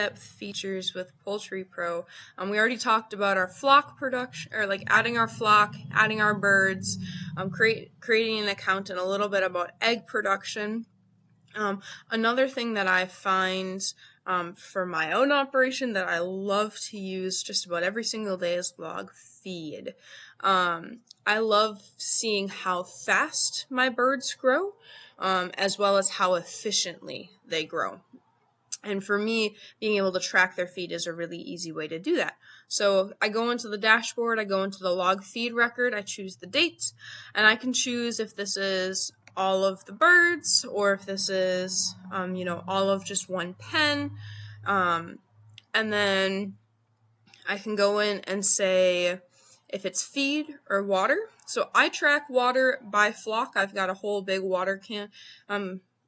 in-depth features with Poultry Pro. We already talked about our flock production, or like adding our flock, adding our birds, creating an account, and a little bit about egg production. Another thing that I find for my own operation that I love to use just about every single day is log feed. I love seeing how fast my birds grow, as well as how efficiently they grow. And for me, being able to track their feed is a really easy way to do that. So I go into the dashboard, I go into the log feed record, I choose the date, and I can choose if this is all of the birds or if this is, all of just one pen. And then I can go in and say if it's feed or water. So I track water by flock. I've got a whole big water can,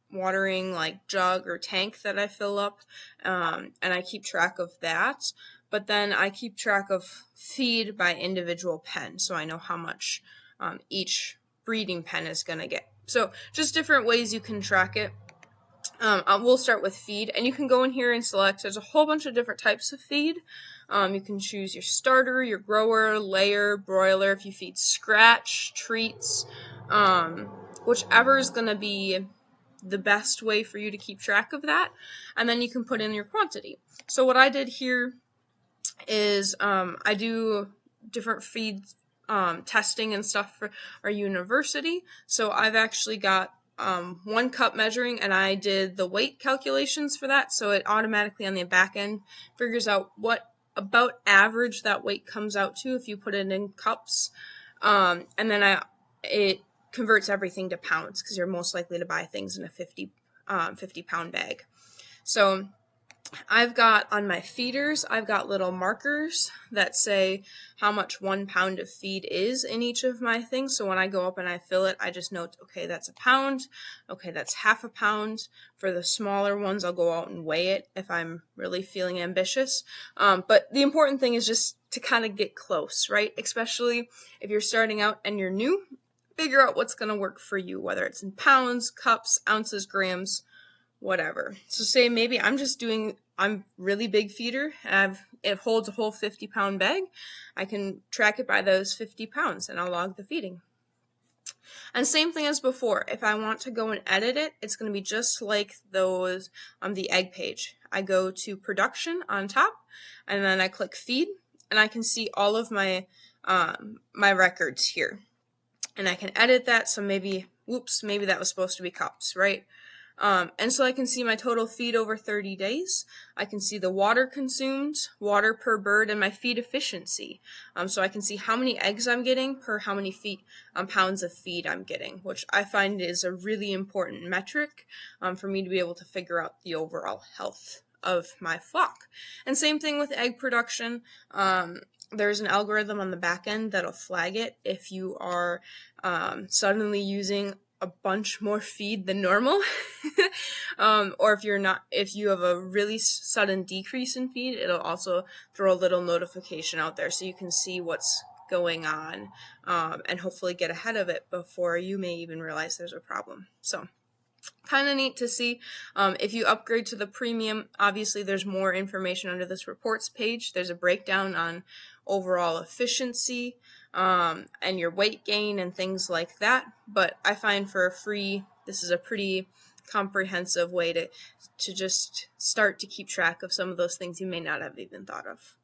watering like jug or tank that I fill up, and I keep track of that. But then I keep track of feed by individual pen, so I know how much each breeding pen is going to get. So just different ways you can track it. We'll start with feed, and you can go in here and select. There's a whole bunch of different types of feed. You can choose your starter, your grower, layer, broiler, if you feed scratch, treats, whichever is going to be the best way for you to keep track of that. And then you can put in your quantity. So what I did here is I do different feed testing and stuff for our university. So I've actually got 1 cup measuring, and I did the weight calculations for that, so it automatically on the back end figures out what about average that weight comes out to if you put it in cups, and then it converts everything to pounds because you're most likely to buy things in a 50 pound bag. So I've got on my feeders, I've got little markers that say how much 1 pound of feed is in each of my things. So when I go up and I fill it, I just note, okay, that's a pound. Okay, that's half a pound. For the smaller ones, I'll go out and weigh it if I'm really feeling ambitious. But the important thing is just to kind of get close, right? Especially if you're starting out and you're new, figure out what's going to work for you, whether it's in pounds, cups, ounces, grams, whatever. So say maybe I'm really big feeder and it holds a whole 50 pound bag. I can track it by those 50 pounds and I'll log the feeding. And same thing as before, if I want to go and edit it, it's going to be just like those on the egg page. I go to production on top and then I click feed and I can see all of my my records here. And I can edit that, so maybe that was supposed to be cups, right? And so I can see my total feed over 30 days. I can see the water consumed, water per bird, and my feed efficiency. So I can see how many eggs I'm getting per how many pounds of feed I'm getting, which I find is a really important metric for me to be able to figure out the overall health of my flock. And same thing with egg production. There's an algorithm on the back end that'll flag it if you are suddenly using a bunch more feed than normal, or if you have a really sudden decrease in feed, it'll also throw a little notification out there so you can see what's going on and hopefully get ahead of it before you may even realize there's a problem. So kind of neat to see. If you upgrade to the premium, obviously there's more information under this reports page. There's a breakdown on overall efficiency and your weight gain and things like that. But I find for a free, this is a pretty comprehensive way to just start to keep track of some of those things you may not have even thought of.